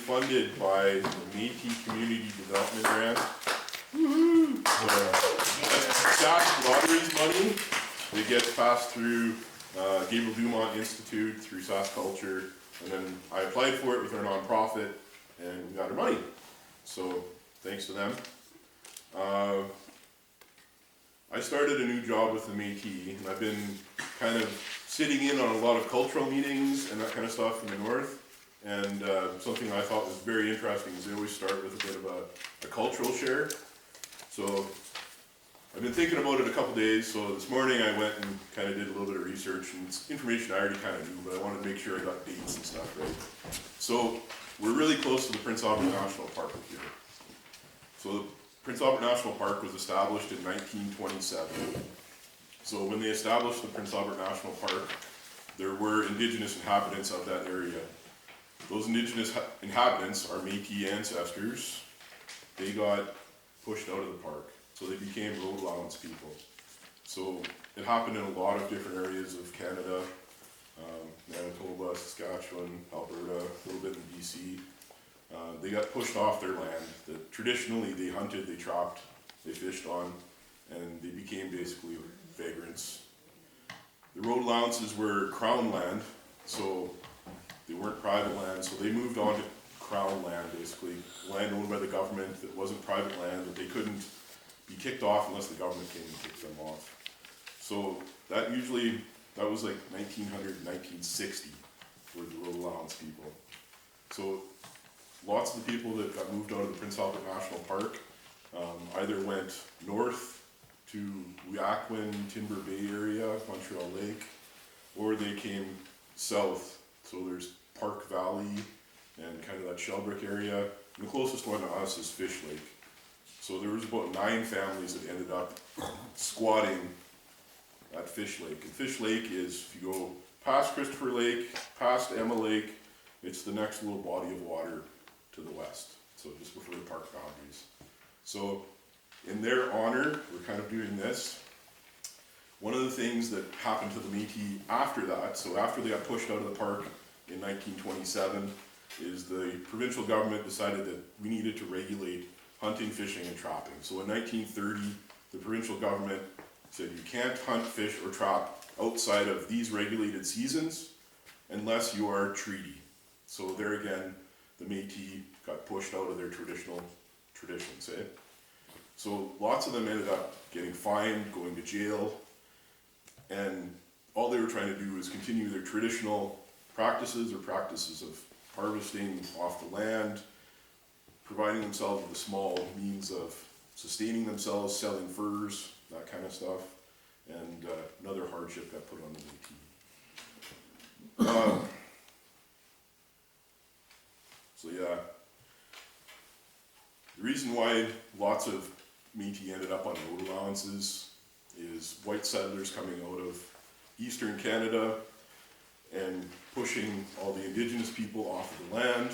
funded by the Metis Community Development Grant. SAS Lottery's money, they get passed through Gabriel Dumont Institute, through SAS Culture, and then I applied for it with our nonprofit, and we got our money. So, thanks to them. I started a new job with the Metis, and I've been kind of sitting in on a lot of cultural meetings and that kind of stuff in the north. And something I thought was very interesting is they always start with a bit of a cultural share. So I've been thinking about it a couple days, so this morning I went and kind of did a little bit of research, and it's information I already kind of knew, but I wanted to make sure I got dates and stuff right. So we're really close to the Prince Albert National Park here. So Prince Albert National Park was established in 1927. So when they established the Prince Albert National Park, there were Indigenous inhabitants of that area. Those Indigenous inhabitants are Métis ancestors. They got pushed out of the park, so they became road allowance people. So it happened in a lot of different areas of Canada, Manitoba, Saskatchewan, Alberta, a little bit in BC. They got pushed off their land that traditionally they hunted, they trapped, they fished on, and they became basically vagrants. The road allowances were crown land, so they weren't private land, so they moved on to crown land, basically land owned by the government that wasn't private land, that they couldn't be kicked off unless the government came and kicked them off. So that was like 1900, 1960 were the road allowance people. So lots of the people that got moved out of the Prince Albert National Park either went north to Wyakwin, Timber Bay area, Montreal Lake, or they came south. So there's Park Valley and kind of that Shelbrick area. And the closest one to us is Fish Lake. So there was about 9 families that ended up squatting at Fish Lake. And Fish Lake is, if you go past Christopher Lake, past Emma Lake, it's the next little body of water to the west. So just before the park boundaries. So in their honor, we're kind of doing this. One of the things that happened to the Métis after that, so after they got pushed out of the park in 1927, is the provincial government decided that we needed to regulate hunting, fishing, and trapping. So in 1930, the provincial government said you can't hunt, fish, or trap outside of these regulated seasons unless you are treaty. So there again, the Métis got pushed out of their traditional traditions, eh? So lots of them ended up getting fined, going to jail, and all they were trying to do was continue their traditional practices or practices of harvesting off the land, providing themselves with a small means of sustaining themselves, selling furs, that kind of stuff, and another hardship got put on the Métis. So yeah, the reason why lots of Métis ended up on road allowances is white settlers coming out of eastern Canada and pushing all the Indigenous people off of the land.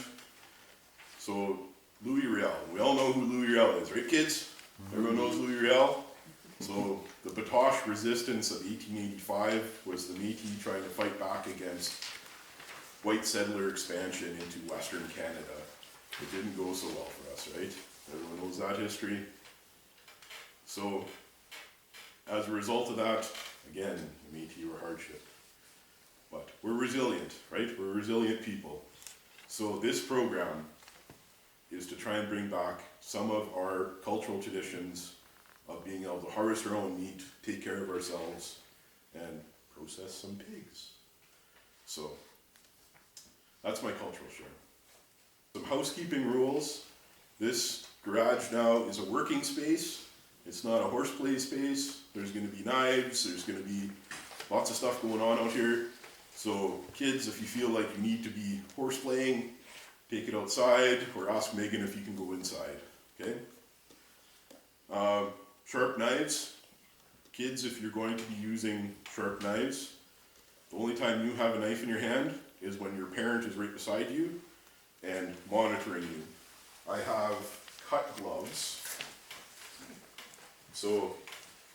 So Louis Riel, we all know who Louis Riel is, right kids? Everyone knows Louis Riel? So the Batoche resistance of 1885 was the Métis trying to fight back against white settler expansion into Western Canada. It didn't go so well for us, right? Everyone knows that history. So as a result of that, again, the Métis were hardship. But we're resilient, right? We're resilient people. So this program is to try and bring back some of our cultural traditions of being able to harvest our own meat, take care of ourselves, and process some pigs. So that's my cultural share. Some housekeeping rules. This garage now is a working space. It's not a horseplay space. There's going to be knives. There's going to be lots of stuff going on out here. So kids, if you feel like you need to be horseplaying, take it outside or ask Megan if you can go inside. Okay? Sharp knives. Kids, if you're going to be using sharp knives, the only time you have a knife in your hand is when your parent is right beside you and monitoring you. I have cut gloves. So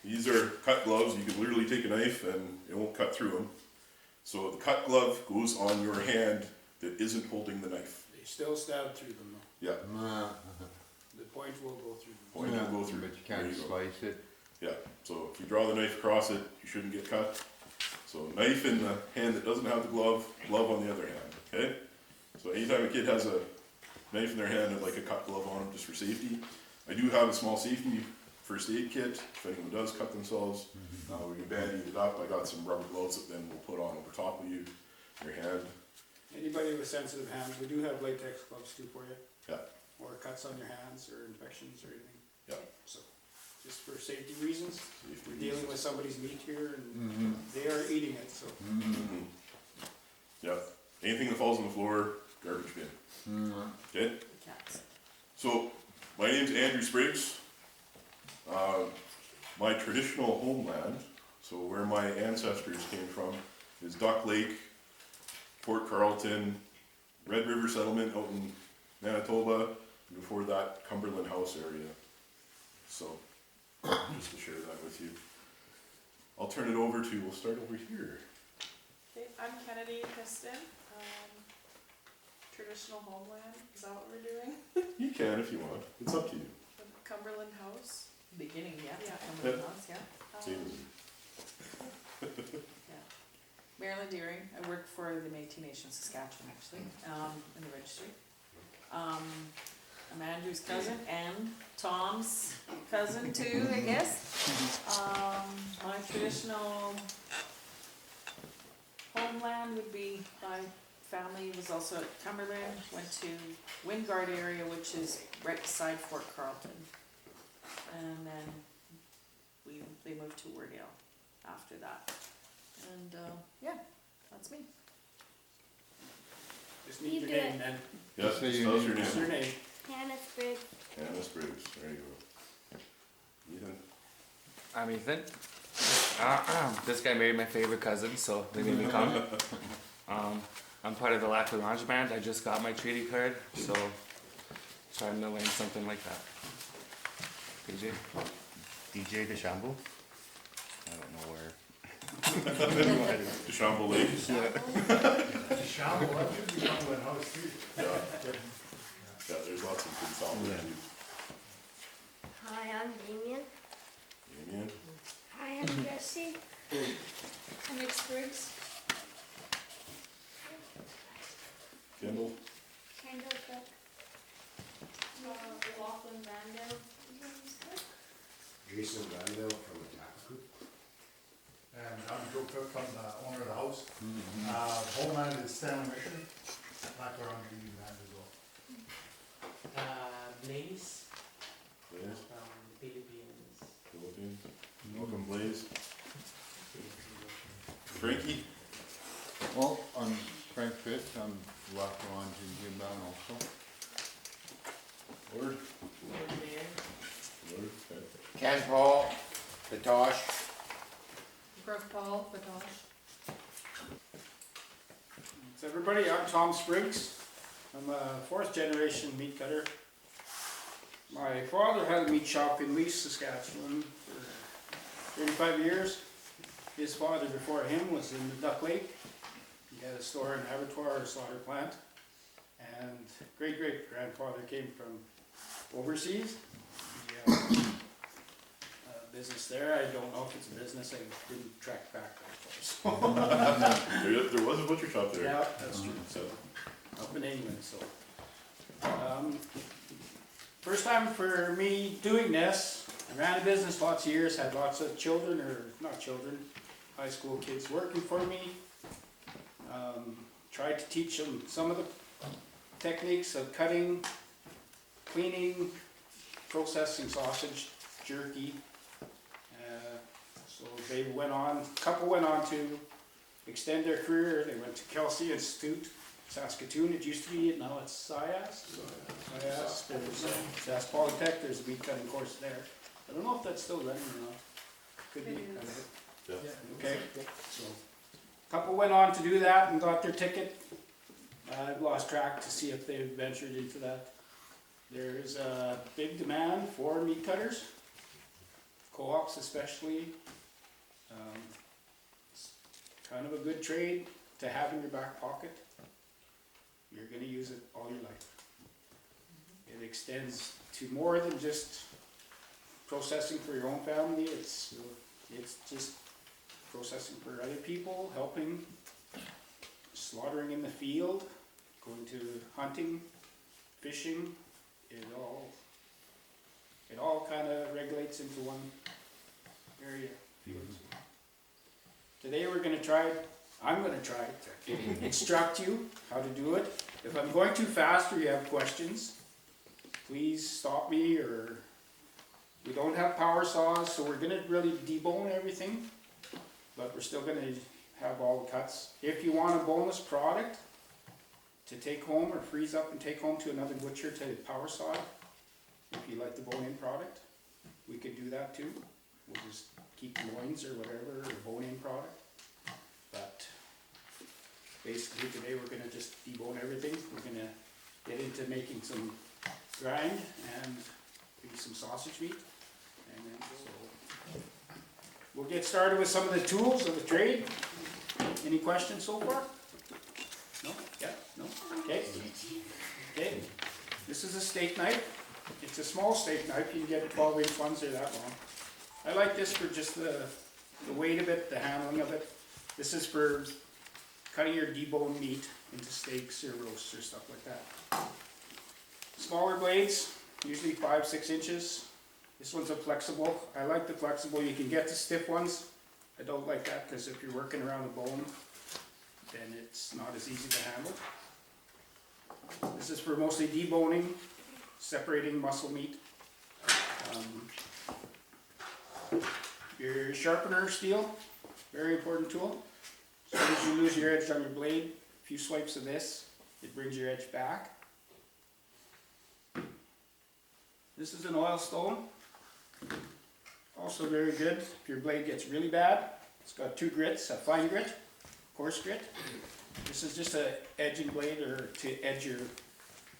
these are cut gloves. You can literally take a knife and it won't cut through them. So the cut glove goes on your hand that isn't holding the knife. They still stab through them though. Yeah, The point will go through them. point will go through. But you There can't you go. slice it. Yeah, so if you draw the knife across it, you shouldn't get cut. So knife in the hand that doesn't have the glove, glove on the other hand, okay? So anytime a kid has a knife in their hand and like a cut glove on them just for safety, I do have a small safety first aid kit if anyone does cut themselves. We can band-aid it up. I got some rubber gloves that then we'll put on over top of you, your hand. Anybody with sensitive hands, we do have latex gloves too for you. Yeah. Or cuts on your hands or infections or anything. Yeah. So, just for safety reasons, Safety we're dealing reasons. with somebody's meat here and they are eating it, so. Yeah, anything that falls on the floor, garbage bin. Okay? Cats. So, my name's Andrew Spriggs. My traditional homeland, so where my ancestors came from, is Duck Lake, Fort Carlton, Red River Settlement out in Manitoba, and before that, Cumberland House area. So, just to share that with you. I'll turn it over to, we'll start over here. Okay, I'm Kennedy Piston, traditional homeland, is that what we're doing? You can if you want, it's up to you. The Cumberland House. Beginning, yeah. Yeah. Cumberland House, yeah. Same as you. Yeah. Marilyn Deering, I work for the Métis Nation Saskatchewan, actually, in the registry. I'm Andrew's cousin and Tom's cousin too, I guess. My traditional homeland would be, my family was also at Cumberland, went to Wingard area, which is right beside Fort Carlton. And then they moved to Wardale after that. And, yeah, that's me. Just need your name then. Yes, Say just your tell us your name. What's your name. name? Hannah Spriggs. Anna Spriggs, there you go. Ethan? I'm Ethan. This guy married my favorite cousin, so they made me come. I'm part of the Lac La Ronge band. I just got my treaty card, so trying to learn something like that. DJ? DJ DeChambeau? I don't know where. DeChambeau Lake. Shamble, that should be Cumberland House too. Yeah, there's lots of good songs there. Hi, I'm Damien. Damien? Hi, I'm Jesse. I'm Nick Spriggs. Kendall? Kendall Cook. Lachlan Vandale. Jason Vandale from Attack. And I'm Joe Cook, I'm the owner of the house. Homeland is Stanley, Michigan. Back around Union Land as well. Blaze Blaze? from the Philippines. Philippines? Welcome, Blaze. Frankie? Well, I'm Frank Fitz, I'm Lac La Ronge Indian bound also. Lord? Over there. Lord? Okay. Ken Paul, Patosh. Brooke Paul, Batosh. So everybody, I'm Tom Spriggs. I'm a fourth generation meat cutter. My father had a meat shop in Lease, Saskatchewan for 35 years. His father before him was in the Duck Lake. He had a store and abattoir, a slaughter plant. And great-great-grandfather came from overseas. He had a business there. I don't know if it's a business. I didn't track back that far. There was a butcher shop there. Yeah, that's true. So, Up in England, so. First time for me doing this, I ran a business lots of years, had lots of children, or not children, high school kids working for me. Tried to teach them some of the techniques of cutting, cleaning, processing sausage, jerky. So they went on, a couple went on to extend their career. They went to Kelsey Institute, Saskatoon. It used to be, now it's SIAS. SIAS, there's SAS Polytech, there's a meat cutting course there. I don't know if that's still running or not. Could be. It is. yeah. Okay, so, a couple went on to do that and got their ticket. I've lost track to see if they've ventured into that. There's a big demand for meat cutters, co-ops especially. It's kind of a good trade to have in your back pocket. you're gonna use it all your life. It extends to more than just processing for your own family, it's just processing for other people, helping, slaughtering in the field, going to hunting, fishing, it all kind of regulates into one area. Today I'm gonna try to instruct you how to do it. If I'm going too fast or you have questions, please stop me, or we don't have power saws, so we're gonna really debone everything, but we're still gonna have all the cuts. If you want a boneless product to take home or freeze up and take home to another butcher to power saw, if you like the bone-in product, we could do that too. We'll just keep loins or whatever, or bone-in product. But basically today we're gonna just debone everything. We're gonna get into making some grind and maybe some sausage meat. And then so we'll get started with some of the tools of the trade. Any questions so far? No? Yeah? No? Okay. Okay. This is a steak knife. It's a small steak knife. You can get 12-inch ones, they're that long. I like this for just the weight of it, the handling of it. This is for cutting your deboned meat into steaks or roasts or stuff like that. Smaller blades, usually 5-6 inches. This one's a flexible. I like the flexible. You can get the stiff ones. I don't like that because if you're working around the bone, then it's not as easy to handle. This is for mostly deboning, separating muscle meat. Your sharpener steel, very important tool. As soon as you lose your edge on your blade, a few swipes of this, it brings your edge back. This is an oil stone, also very good if your blade gets really bad. It's got 2 grits, a fine grit, coarse grit. This is just a edging blade, or to edge your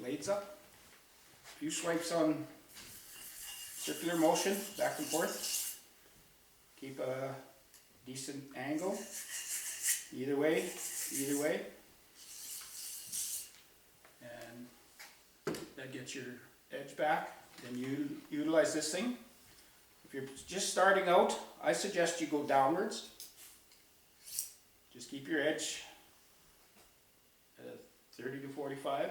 blades up. A few swipes on circular motion, back and forth. Keep a decent angle, either way, and that gets your edge back. Then you utilize this thing. If you're just starting out, I suggest you go downwards. Just keep your edge at 30 to 45.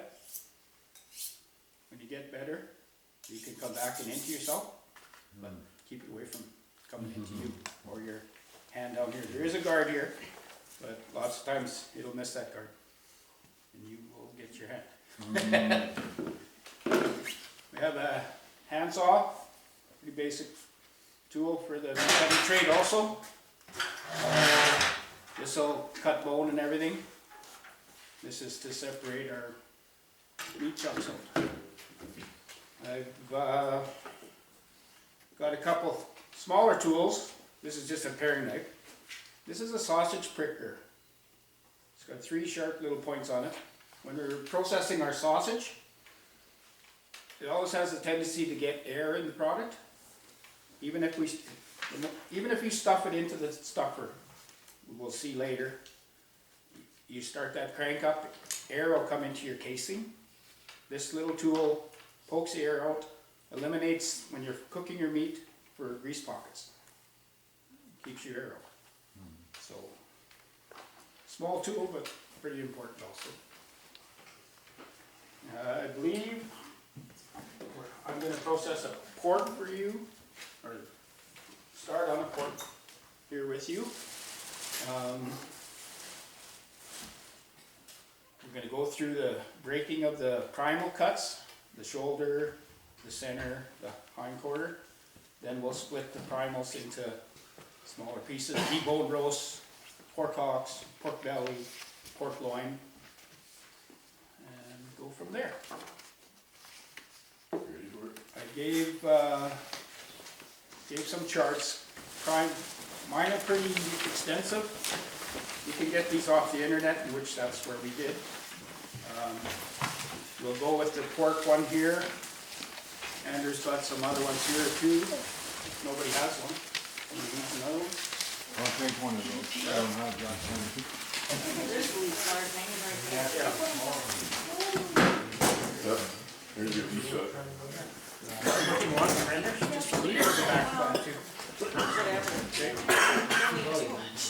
When you get better, you can come back and into yourself, but keep it away from coming into you or your hand down here. There is a guard here, but lots of times it'll miss that guard and you will get your hand. We have a handsaw, pretty basic tool for the cutting trade also. This will cut bone and everything. This is to separate our meat chunks out. I've got a couple smaller tools. This is just a paring knife. This is a sausage pricker. It's got 3 sharp little points on it. When we're processing our sausage, it always has a tendency to get air in the product. Even if you stuff it into the stuffer, we'll see later, you start that crank up, air will come into your casing. This little tool pokes the air out, eliminates, when you're cooking your meat, for grease pockets. Keeps your air out. So, small tool, but pretty important also. I believe I'm going to process a pork for you, or start on a pork here with you. We're going to go through the breaking of the primal cuts, the shoulder, the center, the hindquarter. Then we'll split the primals into smaller pieces, deboned roast, pork hocks, pork belly, pork loin, and go from there. Ready for it? I gave some charts. Mine are pretty extensive. You can get these off the internet, which that's where we did. We'll go with the pork one here. Andrew's got some other ones here too. Nobody has one. Another one? I'll take one of those. I don't have that one. There's the leaf lard hanging right there. Yep, there's your beef shot. What do you want, Brenda? Just a leaf or the back fat too? Whatever.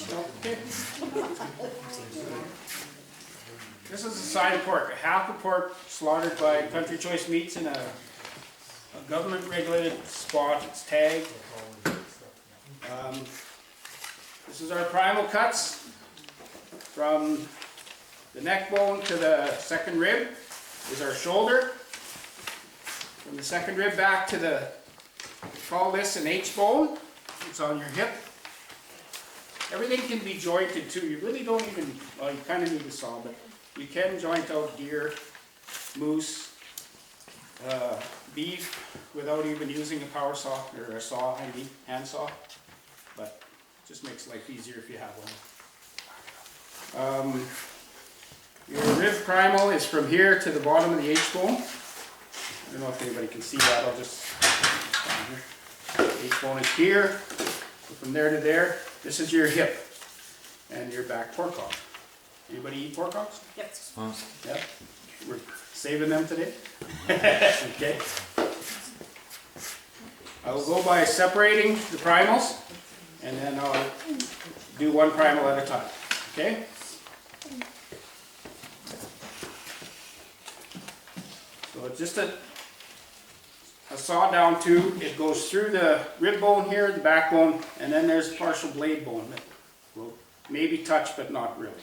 Don't need too much. Okay. This is a side pork, a half a pork slaughtered by Country Choice Meats in a government regulated spot. It's tagged. This is our primal cuts from the neck bone to the second rib is our shoulder. From the second rib back to the, we call this an H bone. It's on your hip. Everything can be jointed too. You really don't even, well, you kind of need a saw, but you can joint out deer, moose, beef without even using a power saw or a saw, hand saw. But it just makes life easier if you have one. Your rib primal is from here to the bottom of the H bone. I don't know if anybody can see that. I'll just H bone is here. So from there to there, this is your hip and your back pork hog. Anybody eat pork hogs? Yes. Yeah. We're saving them today. Okay. I will go by separating the primals, and then I'll do one primal at a time. Okay? So it's just a saw down tube. It goes through the rib bone here, the backbone, and then there's a partial blade bone that will maybe touch, but not really.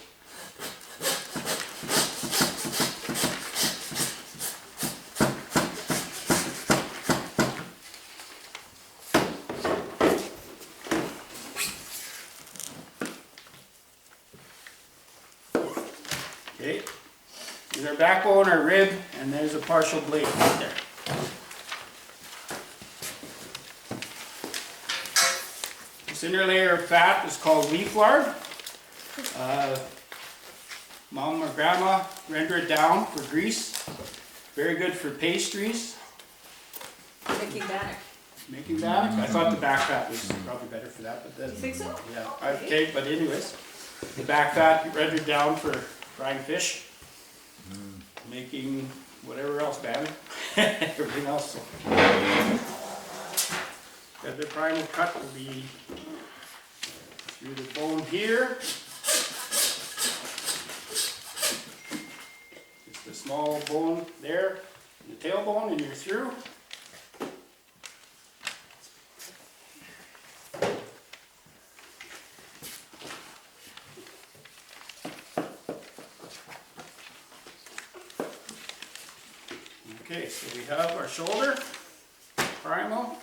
Okay, there's our backbone, our rib, and there's a partial blade right there. This inner layer of fat is called leaf lard. Mom or grandma render it down for grease. Very good for pastries. Making bannock. Making bannock. I thought the back fat was probably better for that, but then. You think so? Yeah, okay, but anyways, the back fat rendered down for frying fish, making whatever else, bannock, everything else. The other primal cut will be through the bone here. Just the small bone there, the tailbone, and you're through. Okay, so we have our shoulder primal,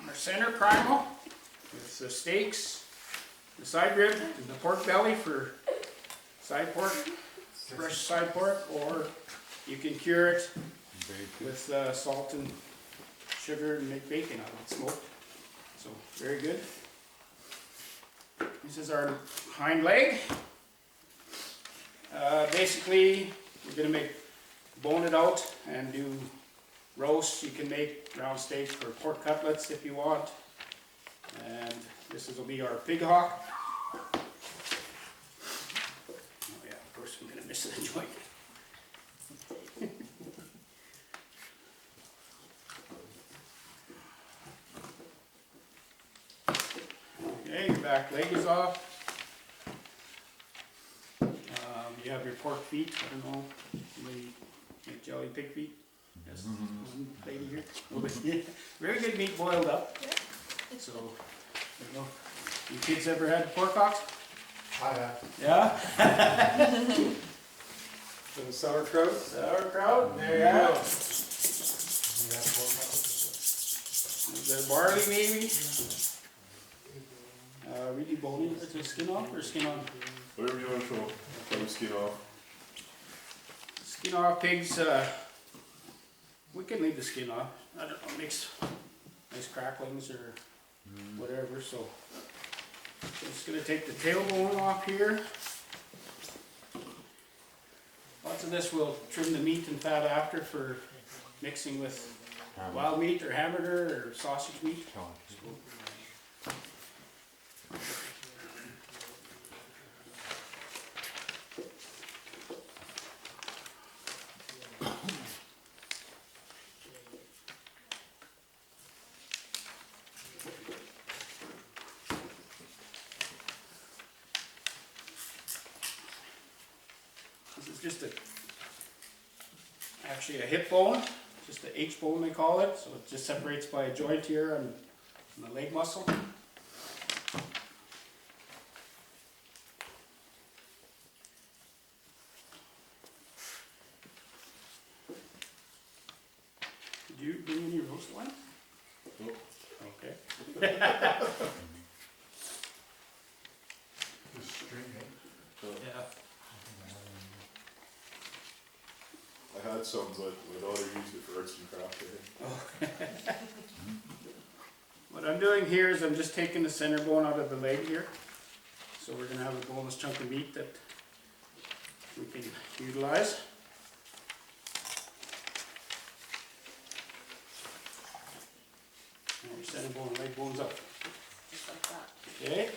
our center primal, with the steaks, the side rib, and the pork belly for side pork, fresh side pork, or you can cure it with salt and sugar and make bacon out of it, smoked. So, very good. This is our hind leg. Basically, we're going to bone it out and do roast. You can make round steaks for pork cutlets if you want. And this will be our pig hock. Oh yeah, of course I'm going to miss the joint. Okay, your back leg is off. You have your pork feet. I don't know. Maybe make jelly pig feet. Yes, one lady here. Oh, but yeah, very good meat boiled up. So, I don't know. You kids ever had pork hocks? I have. Yeah? So the sauerkraut? Sauerkraut, there you go. The barley maybe? Really bony, is it skin off or skin on? Whatever you want to show, try to skin off. Skin off pigs, we can leave the skin off. I don't know, makes nice cracklings or whatever, so. Just gonna take the tailbone off here. Lots of this will trim the meat and fat after for mixing with wild meat or hamburger or sausage meat. just actually a hip bone, just the H bone they call it, so it just separates by a joint here on the leg muscle. Did you bring any roast one? Nope. Okay. This string, eh? Yeah. I had some, but my daughter used it for arts and crafts, I think. What I'm doing here is I'm just taking the center bone out of the leg here. So we're gonna have a boneless chunk of meat that we can utilize. And your center bone and leg bones up, Just like that. okay?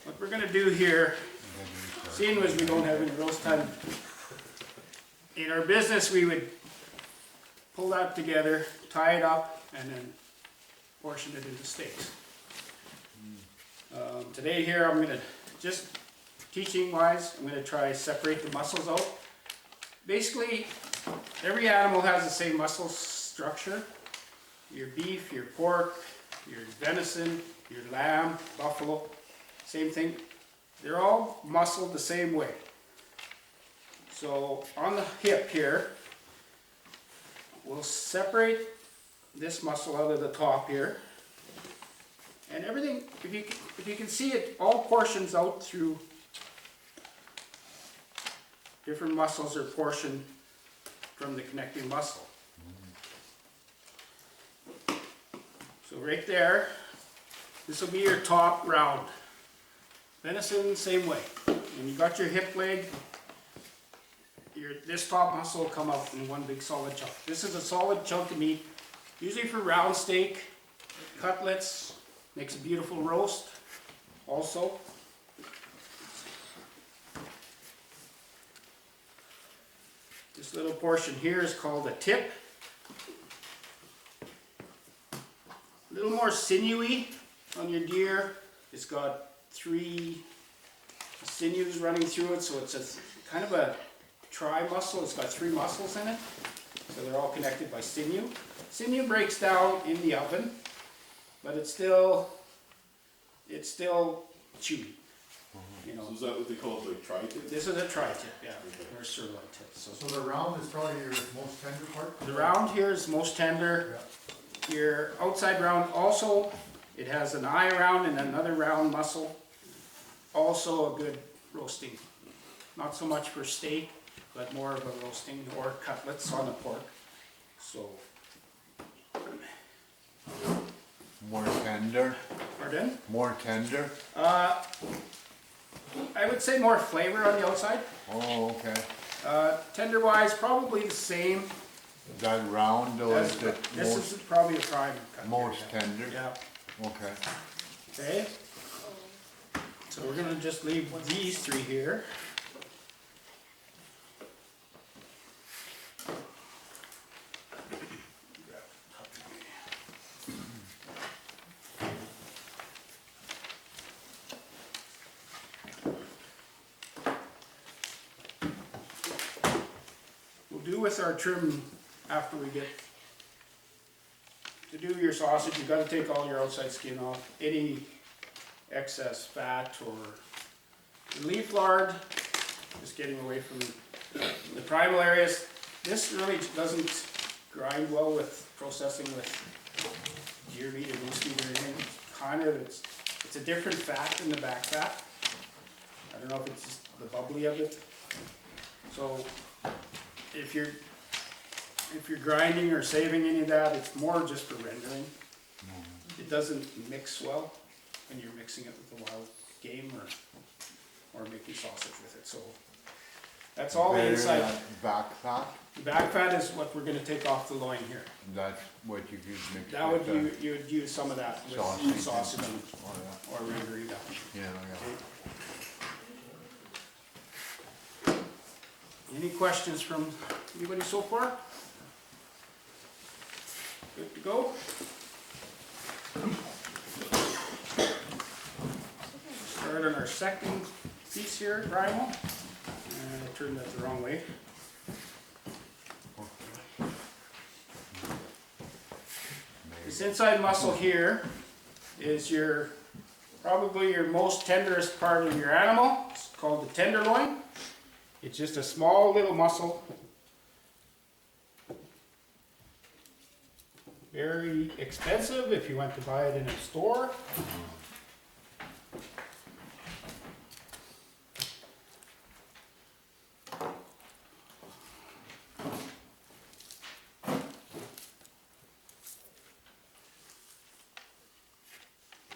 What we're gonna do here, seeing as we don't have any roast time, in our business we would pull that together, tie it up, and then portion it into steaks. Today here I'm gonna, just teaching wise, I'm gonna try separate the muscles out. Basically, every animal has the same muscle structure. Your beef, your pork, your venison, your lamb, buffalo, same thing. They're all muscled the same way. So on the hip here, we'll separate this muscle out of the top here. And everything, if you can see it, all portions out through different muscles are portioned from the connecting muscle. So right there, this will be your top round. Venison, same way. When you got your hip leg, this top muscle will come out in one big solid chunk. This is a solid chunk of meat, usually for round steak, cutlets, makes a beautiful roast also. This little portion here is called a tip. A little more sinewy on your deer. It's got 3 sinews running through it, so it's a kind of a tri-muscle. It's got 3 muscles in it, so they're all connected by sinew. Sinew breaks down in the oven, but it's still chewy. You know, So is that what they call it, like tri-tip? this is a tri-tip, yeah, or sirloin tip. So So the round is probably your most tender part? the round here is most tender. Yeah. Your outside round also, it has an eye round and another round muscle. Also a good roasting. Not so much for steak, but more of a roasting or cutlets on the pork. So, More tender, pardon? more tender? I would say more flavor on the outside. Oh, okay. Tender wise, probably the same. That round though as is the this most, is probably a prime cut. here, most yeah. tender? Yeah, Okay. okay. So we're gonna just leave these 3 here. We'll do with our trim after we get to do your sausage. You got to take all your outside skin off, any excess fat or the leaf lard. Just getting away from the primal areas. This really doesn't grind well with processing with deer meat or moose meat or anything. Kind of, it's a different fat than the back fat. I don't know if it's just the bubbly of it. So if you're grinding or saving any of that, it's more just for rendering. It doesn't mix well when you're mixing it with the wild game or making sausage with it. So that's all the Better inside. that back fat, The back fat is what we're gonna take off the loin here. that's what you could mix That with would, the you would use some of that with sausage. sausage Oh, or rendering that. yeah. Yeah, Any questions from anybody so far? Good to go? Start on our second piece piece here, primal. And I turned that the wrong way. This inside muscle here is probably your most tenderest part of your animal. It's called the tenderloin. It's just a small little muscle. Very expensive if you went to buy it in a store.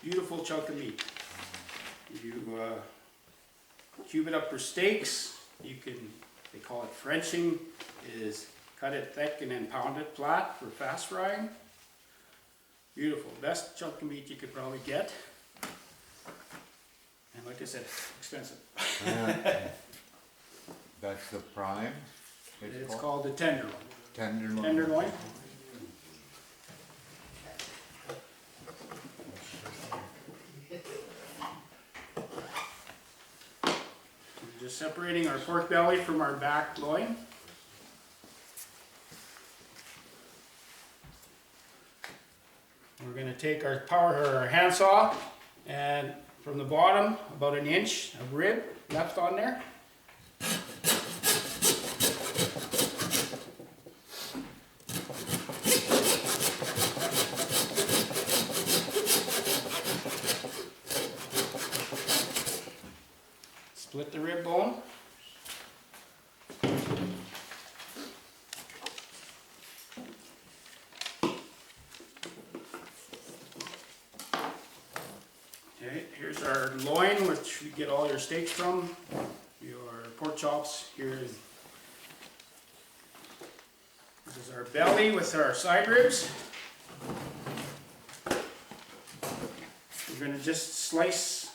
Beautiful chunk of meat. You cube it up for steaks. They call it Frenching, is cut it thick and then pound it flat for fast frying. Beautiful, best chunk of meat you could probably get. And like I said, expensive. That's the prime? It's called the tenderloin. Tenderloin? Tenderloin. We're just separating our pork belly from our back loin. We're going to take our handsaw, and from the bottom, about an inch of rib left on there. Split the rib bone. Okay, here's our loin, which you get all your steaks from, your pork chops here. This is our belly with our side ribs. We're going to just slice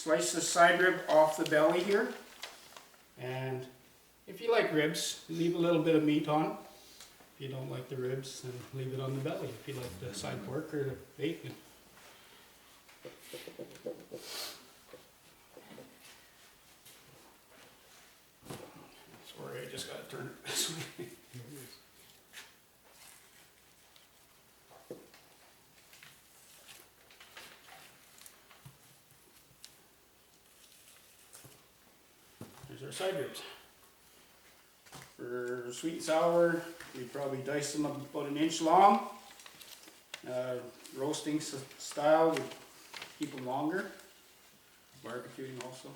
the side rib off the belly here. And if you like ribs, leave a little bit of meat on. If you don't like the ribs, then leave it on the belly. If you like the side pork or the bacon. Sorry, I just got to turn it this way. There's our side ribs. For sweet and sour, we'd probably dice them about an inch long. Roasting style would keep them longer. Barbecuing also.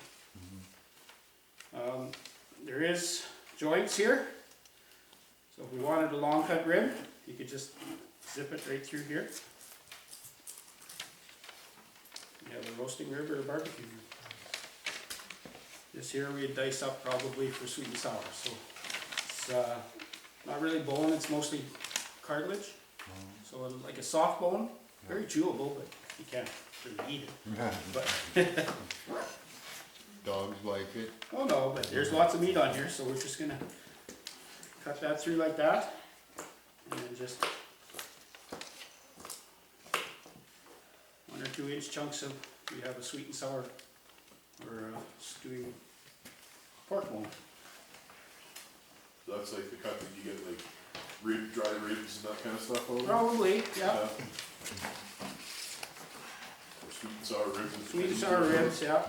There is joints here. So if we wanted a long cut rib, you could just zip it right through here. You have a roasting rib or a barbecue rib. This here we'd dice up probably for sweet and sour. So it's not really bone, it's mostly cartilage. So like a soft bone, very chewable, but you can't really eat it. But Dogs like it. oh no, but there's lots of meat on here, so we're just gonna cut that through like that, and then just 1 or 2 inch chunks of, we have a sweet and sour or stewing pork bone. That's like the cut that you get, like dry ribs and that kind of stuff over? Probably, yeah. Or sweet and sour ribs. Sweet and sour ribs, yeah.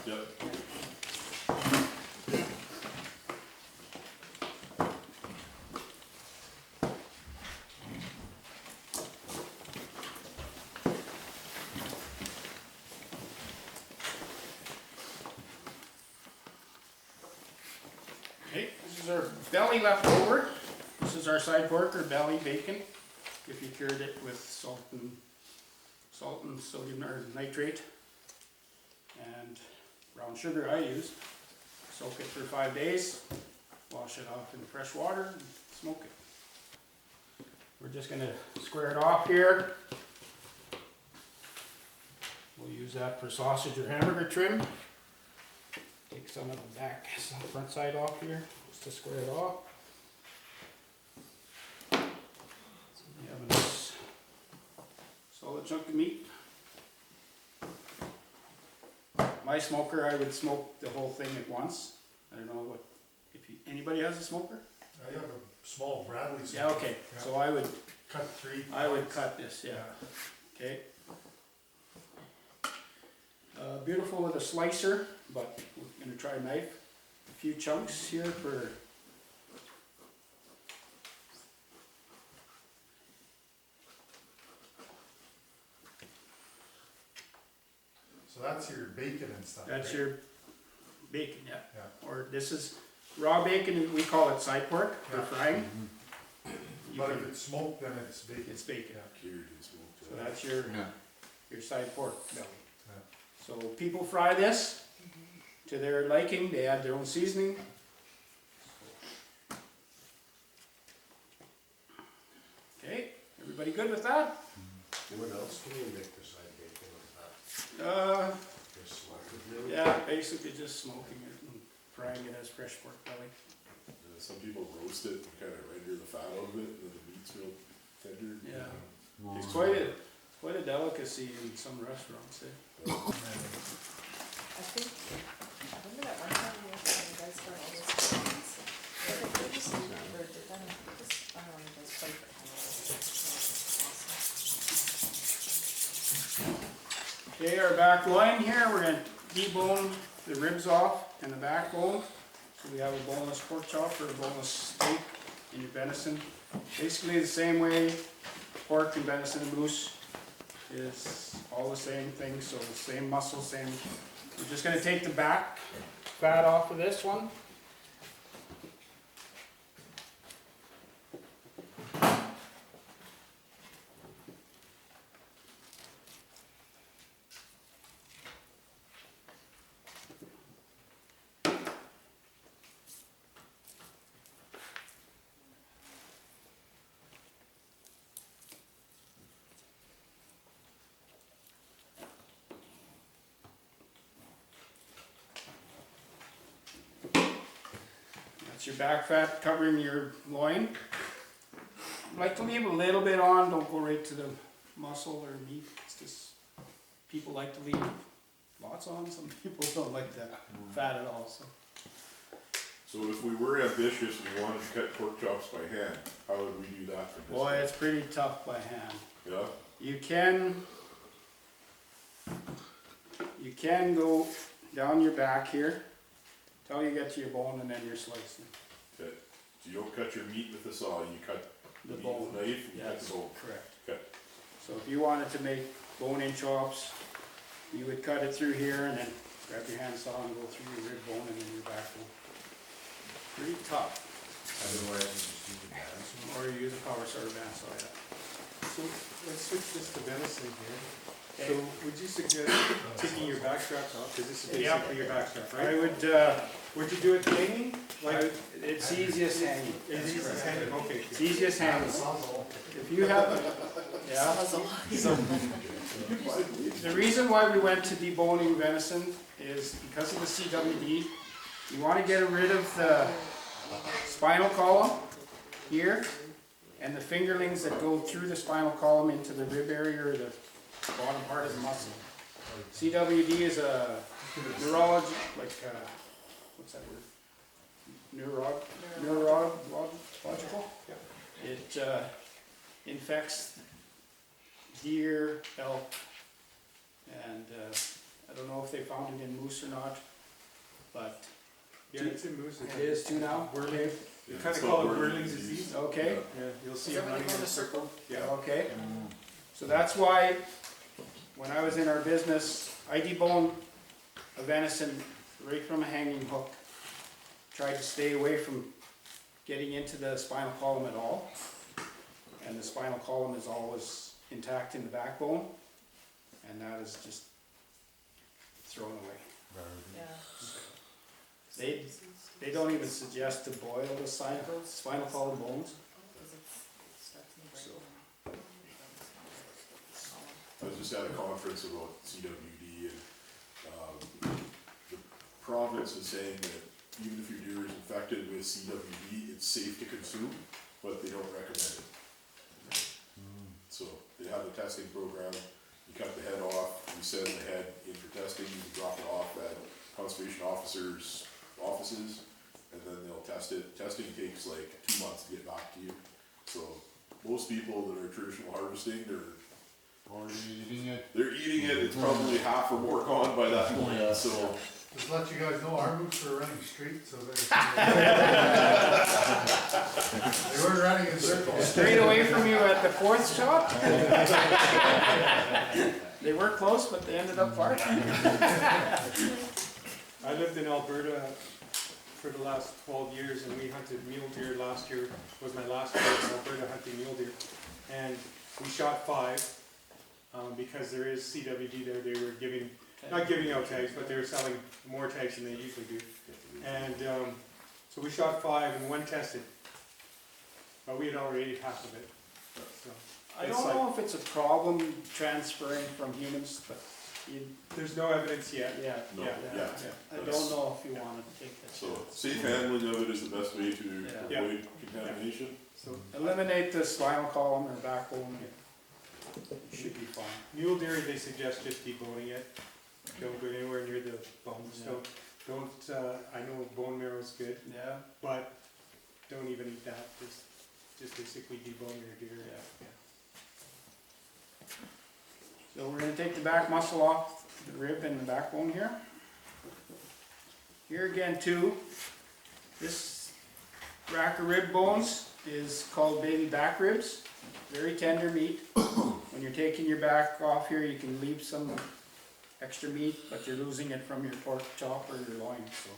Yep. Okay, this is our belly left over. This is our side pork or belly bacon. If you cured it with salt and sodium or nitrate and brown sugar I use. Soak it for 5 days, wash it off in fresh water, and smoke it. We're just going to square it off here. We'll use that for sausage or hamburger trim. Take some of the front side off here, just to square it off. So we have a nice solid chunk of meat. My smoker, I would smoke the whole thing at once. I don't know what, if you, anybody has a smoker? I have a small Bradley. Yeah, okay, so I would Cut 3. cut this, yeah, okay. Beautiful with a slicer, but we're gonna try a knife. A few chunks here for. So that's your bacon and stuff. That's right? your bacon, yeah. Yeah. Or this is raw bacon, we call it side pork for Yeah. frying. You But can- if it's smoked, then it's bacon. It's bacon, Cured and smoked. so that's your, Yeah. your side pork belly. Yeah. So people fry this to their liking, they add their own seasoning. Okay, everybody good with that? What else can you make beside bacon like that? Just like it? Yeah, basically just smoking it and frying it as fresh pork belly. Some people roast it and kind of render the fat out of it, and then the meat's real tender. Yeah. Well, It's quite a delicacy in some restaurants, eh? I think, remember that one time we were saying you guys got all those chickens? Or did they just, or did that, I don't know, you guys played for awesome. Okay, our back loin here, we're gonna debone the ribs off and the backbone. So we have a boneless pork chop or a boneless steak in your venison. Basically the same way pork and venison and moose is all the same thing, so the same muscle, same. We're just gonna take the back fat off of this one. That's your back fat covering your loin. Like to leave a little bit on, don't go right to the muscle or meat. It's just, people like to leave lots on, some people don't like that fat at all, so. So if we were ambitious and we wanted to cut pork chops by hand, how would we do that for this? Boy, it's pretty tough by hand. Yeah? You can go down your back here, till you get to your bone and then you're slicing Okay. So you don't cut your meat with a saw, you cut the meat bone. with a knife and you cut Yes, the bone. correct. Okay. So if you wanted to make bone-in chops, you would cut it through here and then grab your handsaw and go through your rib bone and then your backbone. Pretty tough. Otherwise, you just use a bandsaw. Or you use a power saw or bandsaw, yeah. So let's switch this to venison here. Okay. So would you suggest taking your back straps off? Because this is Yeah. basically your back strap, I right? would, Would you do it hanging? Like, it's easiest hanging. it's easy That's hanging, correct. okay. It's easiest hanging. If you have, yeah. The reason why we went to deboning venison is because of the CWD. You want to get rid of the spinal column here and the fingerlings that go through the spinal column into the rib area or the bottom part of the muscle. CWD is a neurology, like, what's that word? Neurological? It infects deer, elk, and I don't know if they found it in moose or not, but Yeah, it's in moose. it is too now. Whirling. Yeah, Kind it's of call it called whirling's disease. Okay, Yeah, you'll see Is it everybody running going in in a a circle? Yeah. okay. So that's why, when I was in our business, I deboned a venison right from a hanging hook. Tried to stay away from getting into the spinal column at all. And the spinal column is always intact in the backbone, and that is just thrown away. Yeah. They don't even suggest to boil the spinal column bones. So, I was just at a conference about CWD and the province is saying that even if your deer is infected with CWD, it's safe to consume, but they don't recommend it. So they have a testing program, you cut the head off, you send the head in for testing, you drop it off at conservation officers' offices, and then they'll test it. Testing takes like 2 months to get back to you. So most people that are traditional harvesting, Already eating it. they're eating it, it's probably half or more gone by that point, so. Just let you guys know, our roots are running straight, so they were running in circles. Straight away from you at the fourth shop? They were close, but they ended up far. I lived in Alberta for the last 12 years, and we hunted mule deer. Last year was my last year in Alberta hunting mule deer. And we shot 5, because there is CWD there. They were not giving out tags, but they were selling more tags than they usually do. And so we shot 5 and 1 tested. But we had already ate half of it. So I don't know if it's a problem transferring from humans, but there's no evidence yet. yeah, No, yeah, yeah. I don't know if you wanna take that. So safe handling of it is the best way to Yeah. avoid contamination. So Eliminate the spinal column or backbone, it should be fine. mule deer, they suggest just deboning it. Don't go anywhere near the bones. Yeah. Don't. I know bone marrow is good, Yeah, but don't even eat that. Just basically debone your deer. Yeah. so we're gonna take the back muscle off the rib and the backbone here. Here again too, this rack of rib bones is called baby back ribs. Very tender meat. When you're taking your back off here, you can leave some extra meat, but you're losing it from your pork chop or your loin, so.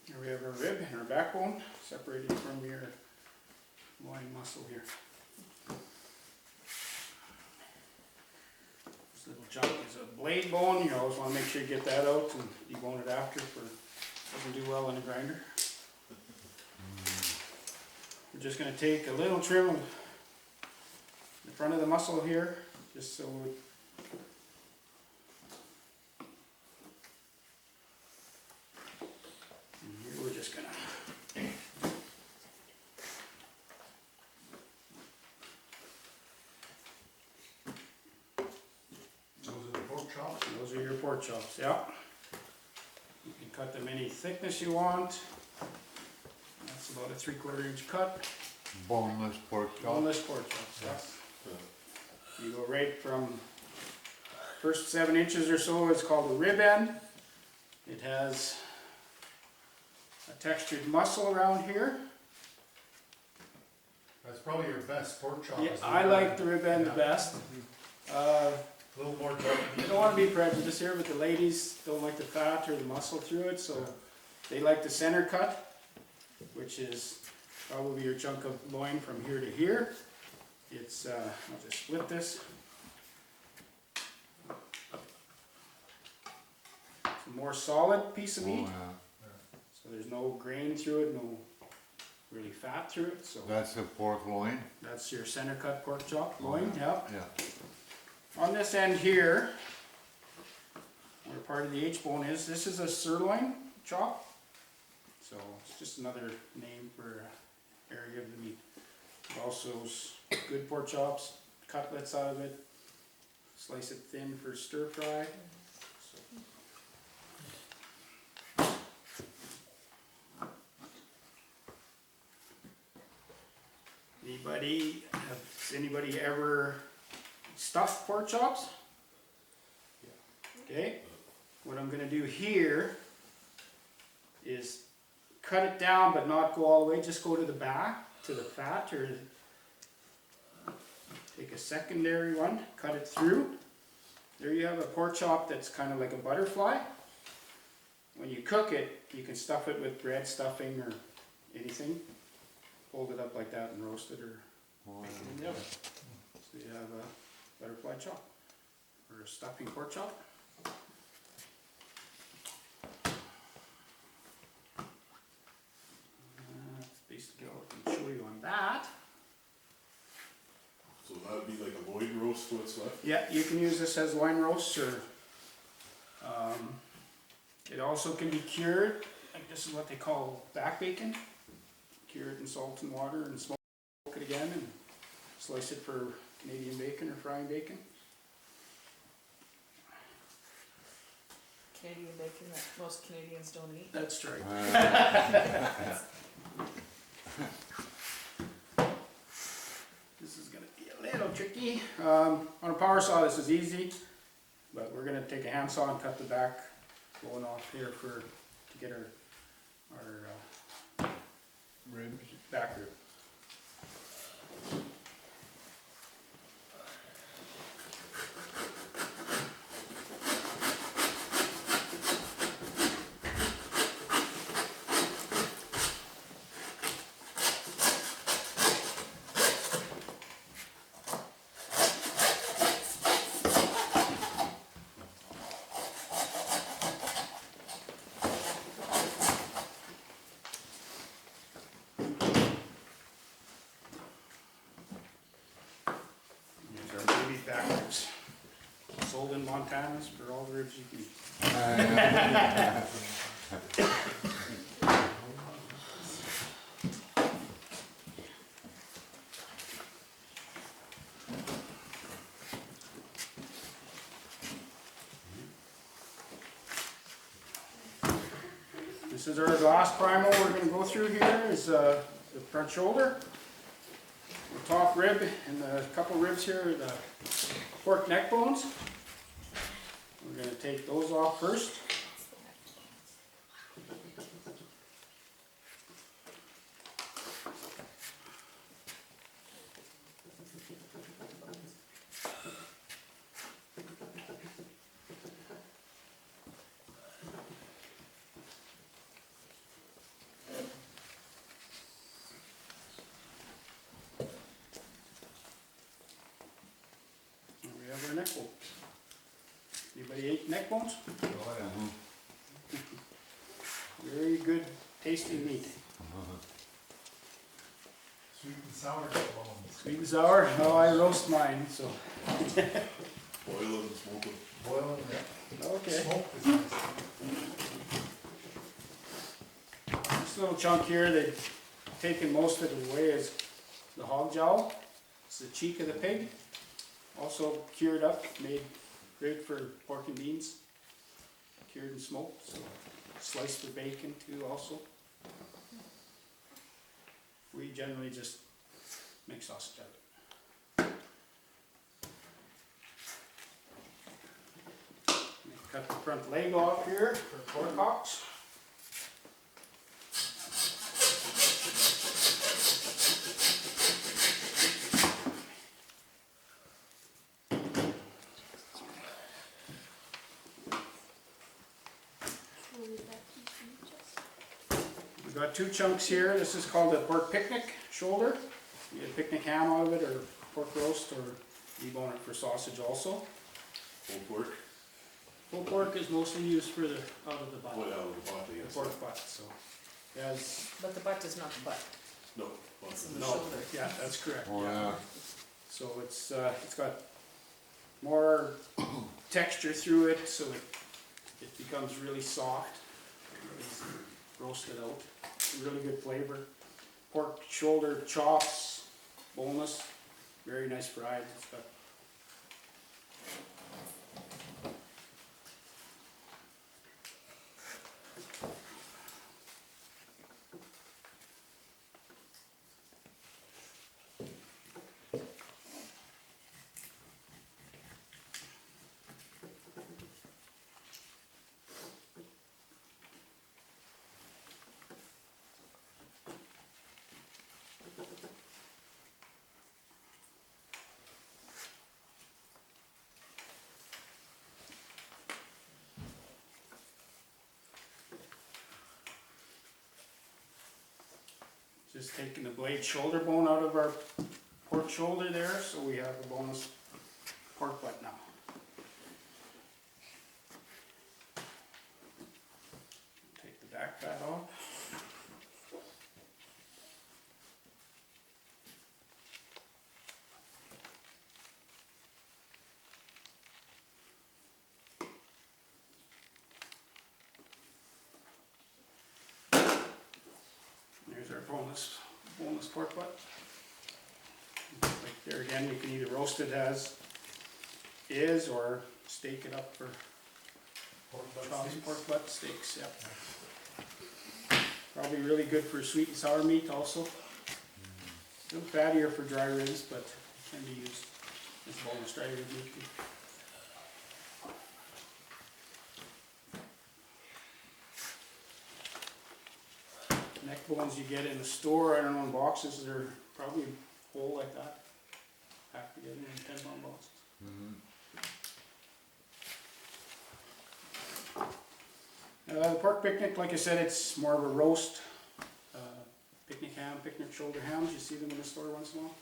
Here we have our rib and our backbone separated from your loin muscle here. This little chunk is a blade bone. You always want to make sure you get that out and debone it after. Doesn't do well in a grinder. We're just going to take a little trim of the front of the muscle here, just so it we're just gonna Those are the pork chops. those are your pork chops, yeah. You can cut them any thickness you want. That's about a 3/4 inch cut. Boneless pork chop. Boneless pork chops, yes. You go right from first 7 inches or so, it's called the rib end. It has a textured muscle around here. That's probably your best pork chop. Yeah, is the I rib like end. the rib end the Yeah. best. A little more I dark. don't want to be prejudiced here, but the ladies don't like the fat or the muscle through it, so they like the center cut, which is probably your chunk of loin from here to here. It's, I'll just split this. It's a more solid piece of Oh, meat, yeah. so there's no grain through it, no really fat through it, so That's a pork loin. that's your center cut pork chop loin, yep. Yeah. On this end here, where part of the H-bone is, this is a sirloin chop. So it's just another name for an area of the meat. Also good pork chops, cutlets out of it, slice it thin for stir fry. Has anybody ever stuffed pork chops? Okay, what I'm gonna do here is cut it down but not go all the way, just go to the back, to the fat, or take a secondary one, cut it through. There you have a pork chop that's kind of like a butterfly. When you cook it, you can stuff it with bread stuffing or anything. Hold it up like that and roast it or make it in the oven. So you have a butterfly chop or a stuffing pork chop. That's basically all I can show you on that. So that would be like a loin roast, what's left? Yeah, you can use this as loin roast, or it also can be cured. Like this is what they call back bacon. Cure it in salt and water and smoke it again and slice it for Canadian bacon or frying bacon. Canadian bacon that most Canadians don't eat. That's right. This is going to be a little tricky. On a power saw this is easy, but we're going to take a handsaw and cut the back bone off here to get our Ribs. back rib. Back ribs. Sold in Montana's for all the ribs you can eat. This is our last primal we're going to go through here is the front shoulder. The top rib and a couple ribs here are the pork neck bones. We're going to take those off first. We have our neck bones. Anybody ate neck bones? Very good tasting meat. Sweet and sour bones. Sweet and sour? Oh, I roast mine, so. Boil them and smoke them. Boil them, yeah. Okay. Smoke is nice. This little chunk here, they've taken most of it away, is the hog jowl. It's the cheek of the pig. Also cured up, made great for pork and beans. Cured and smoked, so sliced for bacon too also. We generally just make sausage out of it. Cut the front leg off here for pork hocks. We've got two chunks here. This is called a pork picnic shoulder. You get picnic ham out of it, or pork roast, or debone it for sausage also. Pulled pork. Pulled pork is mostly used for the out of the butt, Well, out of the body, the yes. pork butt. So, as But the butt is not the butt. No. It's in the no, shoulder. yeah, that's correct. Oh, yeah. So it's got more texture through it, so it becomes really soft. It's roasted out. It's a really good flavor. Pork shoulder chops, boneless, very nice fried. It's got Just taking the blade shoulder bone out of our pork shoulder there, so we have a boneless pork butt now. Take the back fat off. There's our boneless pork butt. Like there again, you can either roast it as is or steak it up for pork butt steaks, yep. Probably really good for sweet and sour meat also. A little fattier for dry ribs, but can be used as boneless dry rib meat. Neck bones you get in the store, I don't know, in boxes, they're probably whole like that. Packed together in 10-pound boxes. The pork picnic, like I said, it's more of a roast. Picnic ham, picnic shoulder hams, you see them in the store once in a while.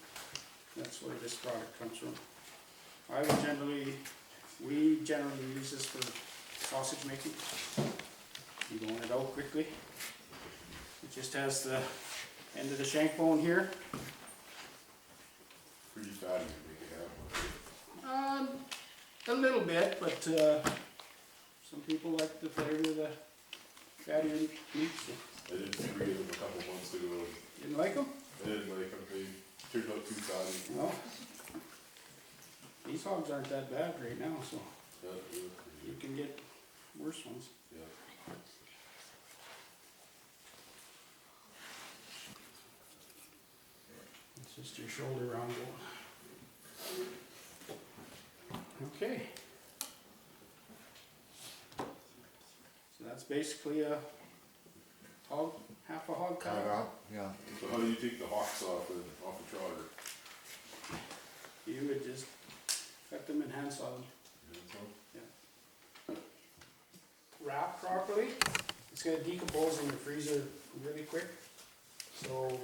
That's where this product comes from. We generally use this for sausage making. You bone it out quickly. It just has the end of the shank bone here. Pretty fatty to make it happen. A little bit, but some people like the flavor of the fattier meat. So. I did 3 of them a couple months ago. Didn't like them? I didn't like them. They turned out too fatty. No. These hogs aren't that bad right now, so Yeah, you can get worse ones. yeah. It's just your shoulder round bone. Okay. So that's basically a hog, half a hog Cut it cut. off, yeah. So how do you take the hocks off the trotter? You would just cut them and hand saw them. Wrap properly. It's gonna decompose in the freezer really quick. So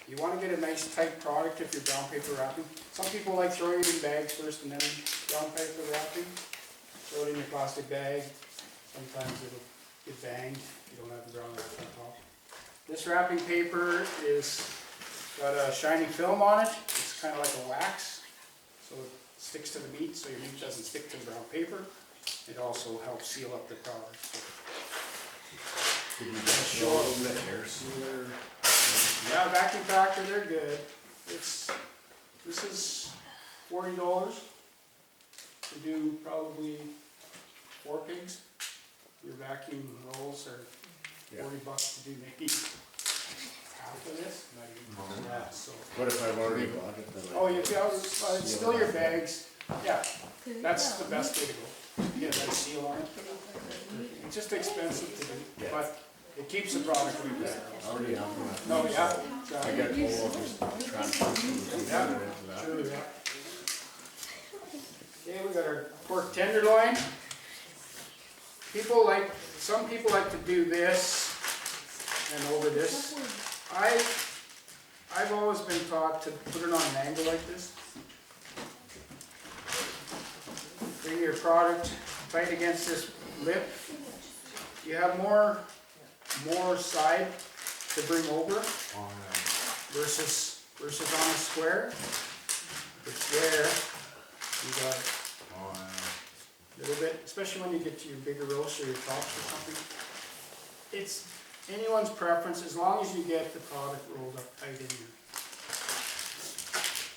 you wanna get a nice tight product if you're brown paper wrapping. Some people like throwing it in bags first and then brown paper wrapping. Throw it in your plastic bag. Sometimes it'll get banged if you don't have the brown wrap on top. This wrapping paper is got a shiny film on it. It's kind of like a wax. So it sticks to the meat so your meat doesn't stick to the brown paper. It also helps seal up the product. Did you just show them the air sealer? Yeah, vacuum packer, they're good. This is $40 to do probably 4 pigs. Your vacuum rolls are $40 to do maybe half of this, not even that. So. What if I've already bought it? Then Oh, it's still your bags. Yeah, that's the best way to go. Get that seal on it. It's just expensive to do, but it keeps the product really better. Already on that. No, yeah. I got all of this transfer. True, yeah. Okay, we got our pork tenderloin. Some people like to do this and over this. I've always been taught to put it on an angle like this. Bring your product tight against this lip. You have more side to bring over versus on a square. The square, you got a little bit, especially when you get to your bigger roast or your chops or something. It's anyone's preference as long as you get the product rolled up tight in here.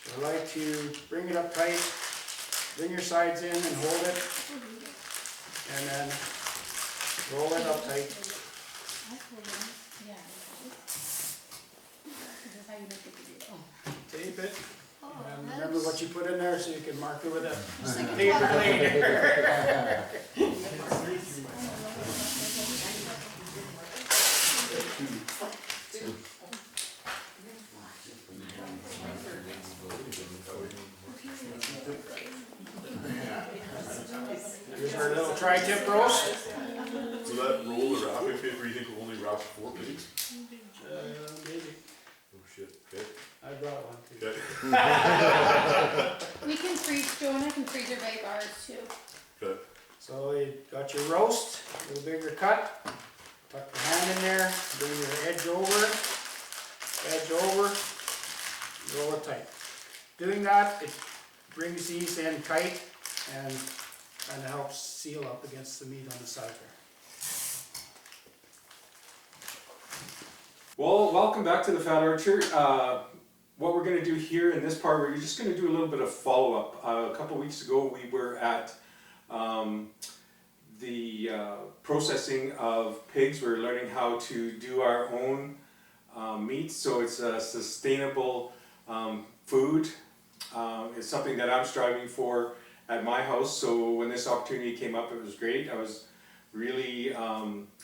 So I like to bring it up tight, bring your sides in and hold it, and then roll it up tight. Tape it, and remember what you put in there so you can mark it with a paper later. Here's our little tri-tip roast. So that roll of wrapping paper, you think will only wrap 4 pigs? Maybe. brought one too. Okay. We can freeze, Joe and I can freezer bake ours too. Good. So you got your roast, a little bigger cut, tuck the hand in there, bring your edge over, roll it tight. Doing that, it brings these in tight and kind of helps seal up against the meat on the side there. Well, welcome back to the Fat Archer. What we're going to do here in this part, we're just going to do a little bit of follow-up. A couple weeks ago, we were at the processing of pigs. We're learning how to do our own meat, so it's a sustainable food. It's something that I'm striving for at my house, so when this opportunity came up, it was great. I was really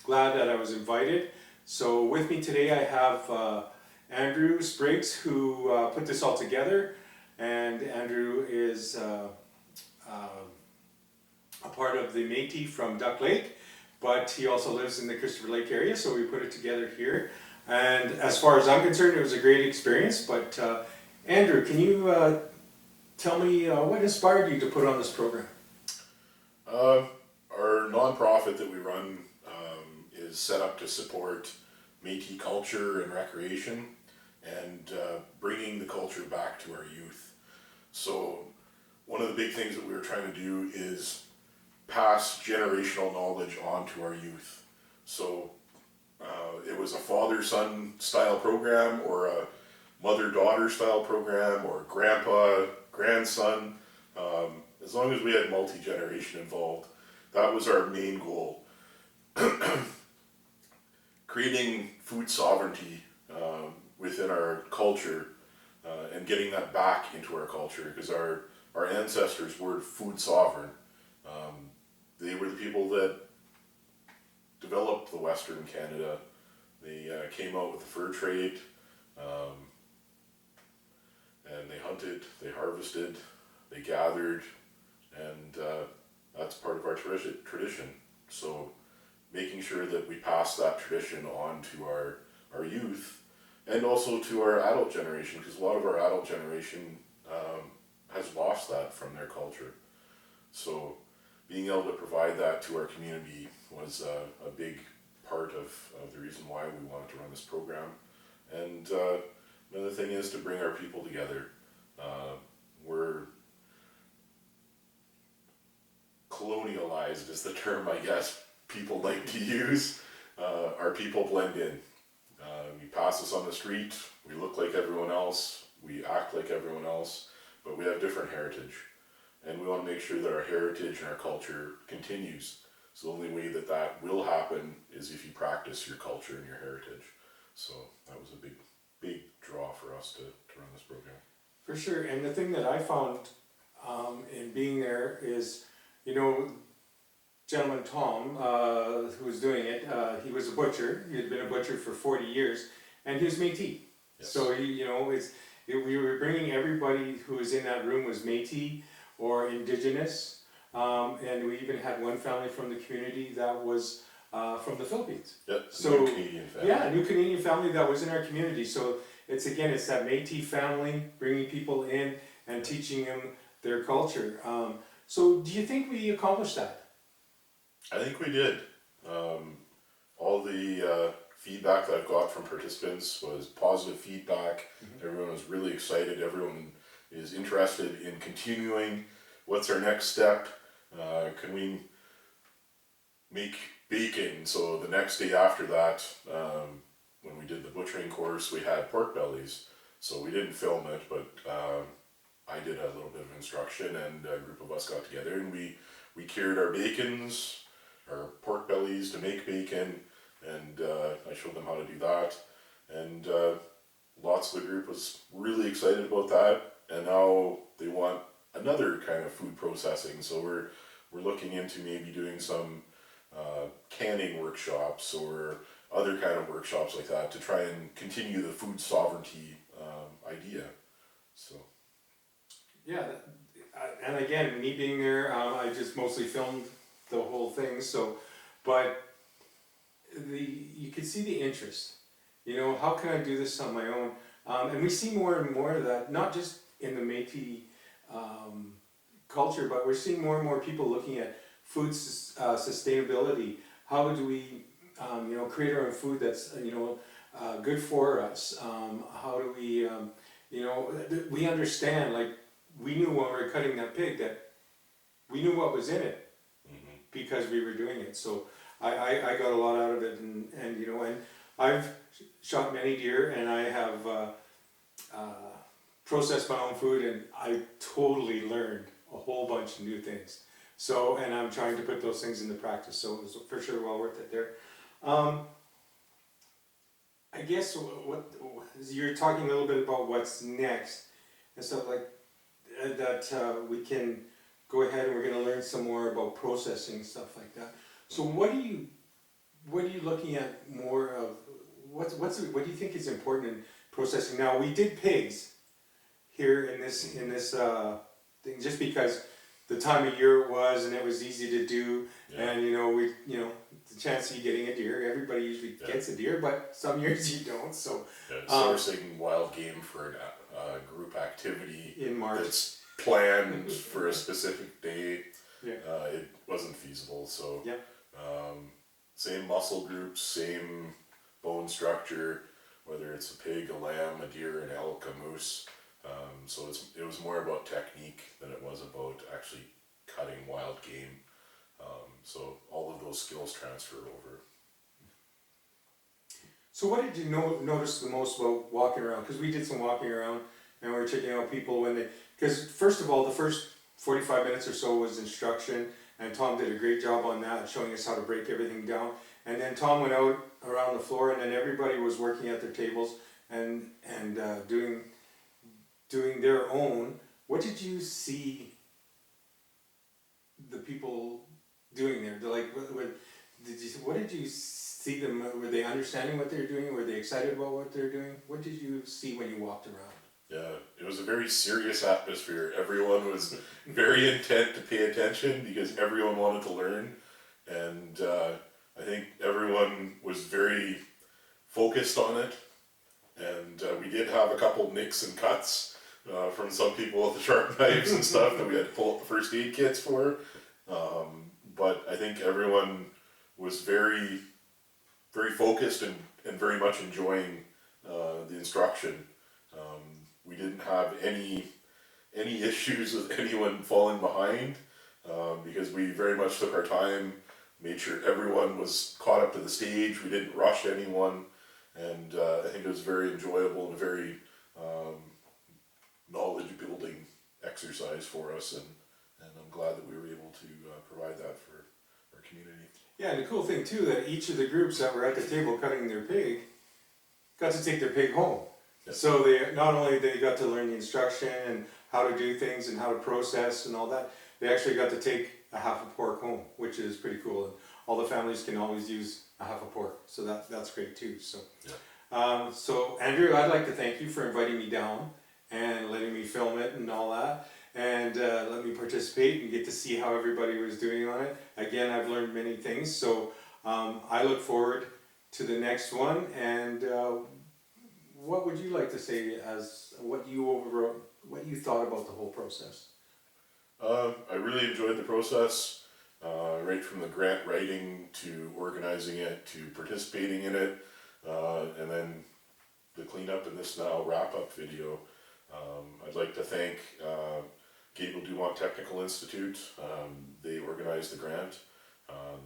glad that I was invited. So with me today I have Andrew Spriggs, who put this all together, and Andrew is a part of the Metis from Duck Lake, but he also lives in the Christopher Lake area, so we put it together here. And as far as I'm concerned, it was a great experience. But Andrew, can you tell me what inspired you to put on this program? Our nonprofit that we run is set up to support Métis culture and recreation, and bringing the culture back to our youth. So one of the big things that we were trying to do is pass generational knowledge on to our youth. So it was a father-son style program, or a mother-daughter style program, or grandpa-grandson. As long as we had multi-generation involved, that was our main goal. Creating food sovereignty within our culture, and getting that back into our culture, because our ancestors were food sovereign. They were the people that developed the Western Canada. They came out with the fur trade, and they hunted, they harvested, they gathered, and that's part of our tradition. So making sure that we pass that tradition on to our youth, and also to our adult generation, because a lot of our adult generation has lost that from their culture. So being able to provide that to our community was a big part of the reason why we wanted to run this program. And another thing is to bring our people together. We're colonialized is the term, I guess, people like to use. Our people blend in. You pass us on the street, we look like everyone else, we act like everyone else, but we have different heritage. And we want to make sure that our heritage and our culture continues. So the only way that that will happen is if you practice your culture and your heritage. So that was a big draw for us to run this program. For sure, and the thing that I found in being there is, gentleman Tom, who was doing it, he was a butcher. He had been a butcher for 40 years, and he was Métis. Yes. So we were bringing everybody who was in that room was Métis or Indigenous, and we even had one family from the community that was from the Philippines. Yep. So New Canadian family. yeah, a new Canadian family that was in our community. So it's that Métis family, bringing people in and teaching them their culture. So do you think we accomplished that? I think we did. All the feedback that I've got from participants was positive feedback. Mm-hmm. Everyone was really excited. Everyone is interested in continuing. What's our next step? Can we make bacon? So the next day after that, when we did the butchering course, we had pork bellies. So we didn't film it, but I did a little bit of instruction, and a group of us got together, and we cured our bacons, our pork bellies to make bacon, and I showed them how to do that. And lots of the group was really excited about that, and now they want another kind of food processing. So we're looking into maybe doing some canning workshops or other kind of workshops like that to try and continue the food sovereignty idea. So yeah, and again, me being there, I just mostly filmed the whole thing. So, but you could see the interest. How can I do this on my own? And we see more and more of that, not just in the Métis culture, but we're seeing more and more people looking at food sustainability. How do we, create our own food that's, good for us? How do we, we understand, like, we knew when we were cutting that pig that we knew what was in it because we were doing it. So I got a lot out of it, and I've shot many deer, and I have processed my own food, and I totally learned a whole bunch of new things. So, and I'm trying to put those things into practice, so it was for sure well worth it there. I guess what you're talking a little bit about what's next and stuff like that. We can go ahead and we're going to learn some more about processing and stuff like that. So what are you looking at more of? What do you think is important in processing? Now we did pigs here in this thing just because the time of year it was, and it was easy to do, and the chance of you getting a deer, everybody usually gets a deer, but some years you don't. So sourcing wild game for a group activity in March that's planned for a specific day, yeah. It wasn't feasible. So yeah. Same muscle groups, same bone structure, whether it's a pig, a lamb, a deer, an elk, a moose. So it was more about technique than it was about actually cutting wild game. So all of those skills transfer over. So what did you notice the most about walking around? Because we did some walking around, and we were checking out people when they, because first of all, the first 45 minutes or so was instruction, and Tom did a great job on that, showing us how to break everything down. And then Tom went out around the floor, and then everybody was working at their tables and doing their own. What did you see the people doing there? What did you see them? Were they understanding what they were doing? Were they excited about what they're doing? What did you see when you walked around? Yeah, it was a very serious atmosphere. Everyone was very intent to pay attention because everyone wanted to learn, and I think everyone was very focused on it. And we did have a couple nicks and cuts from some people with the sharp knives and stuff that we had to pull up the first aid kits for. But I think everyone was very, very focused and very much enjoying the instruction. We didn't have any issues with anyone falling behind because we very much took our time, made sure everyone was caught up to the stage. We didn't rush anyone, and I think it was very enjoyable and a very knowledge-building exercise for us, and I'm glad that we were able to provide that for our community. Yeah, and the cool thing too, that each of the groups that were at the table cutting their pig got to take their pig home. Yep. So they not only they got to learn the instruction and how to do things and how to process and all that, they actually got to take a half a pork home, which is pretty cool. And all the families can always use a half a pork, so that's great too. So, yeah. So Andrew, I'd like to thank you for inviting me down and letting me film it and all that, and let me participate and get to see how everybody was doing on it. Again, I've learned many things, so I look forward to the next one. And what would you like to say as what you thought about the whole process? I really enjoyed the process, right from the grant writing to organizing it to participating in it, and then the cleanup in this now wrap-up video. I'd like to thank Gable Dumont Technical Institute. They organized the grant.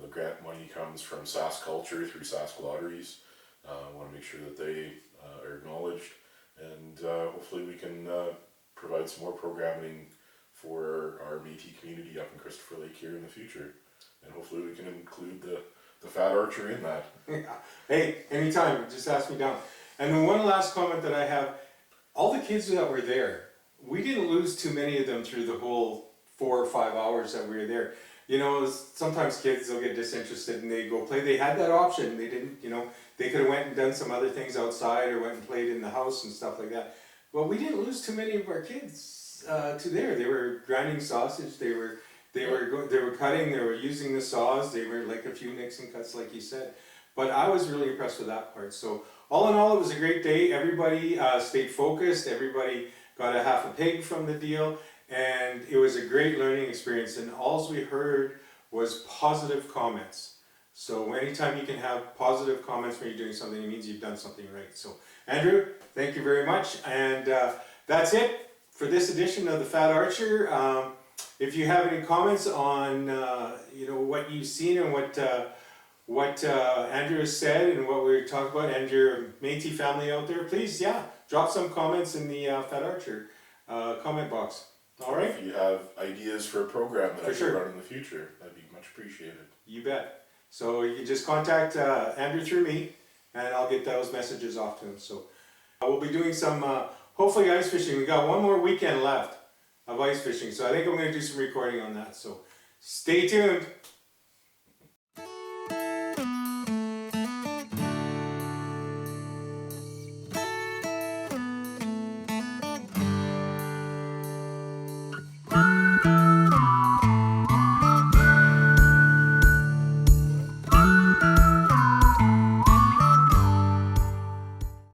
The grant money comes from Sask Culture through Sask Lotteries. I want to make sure that they are acknowledged, and hopefully we can provide some more programming for our Métis community up in Christopher Lake here in the future, and hopefully we can include the fat archer in that. Hey, anytime, just ask me down. And the one last comment that I have, all the kids that were there, we didn't lose too many of them through the whole 4 or 5 hours that we were there. You know, sometimes kids will get disinterested and they go play. They had that option. They didn't, they could have went and done some other things outside or went and played in the house and stuff like that. But we didn't lose too many of our kids to there. They were grinding sausage. They were cutting. They were using the saws. They were like a few nicks and cuts, like you said. But I was really impressed with that part. So all in all, it was a great day. Everybody stayed focused. Everybody got a half a pig from the deal, and it was a great learning experience. And all we heard was positive comments. So anytime you can have positive comments when you're doing something, it means you've done something right. So Andrew, thank you very much. And that's it for this edition of the Fat Archer. If you have any comments on what you've seen and what Andrew has said and what we talked about, and your Métis family out there, please, drop some comments in the Fat Archer comment box. All right? If you have ideas for a program that For I sure. can run in the future, that'd be much appreciated. You bet. So you can just contact Andrew through me, and I'll get those messages off to him. So we'll be doing some, hopefully, ice fishing. We got one more weekend left of ice fishing, so I think I'm going to do some recording on that. So stay tuned.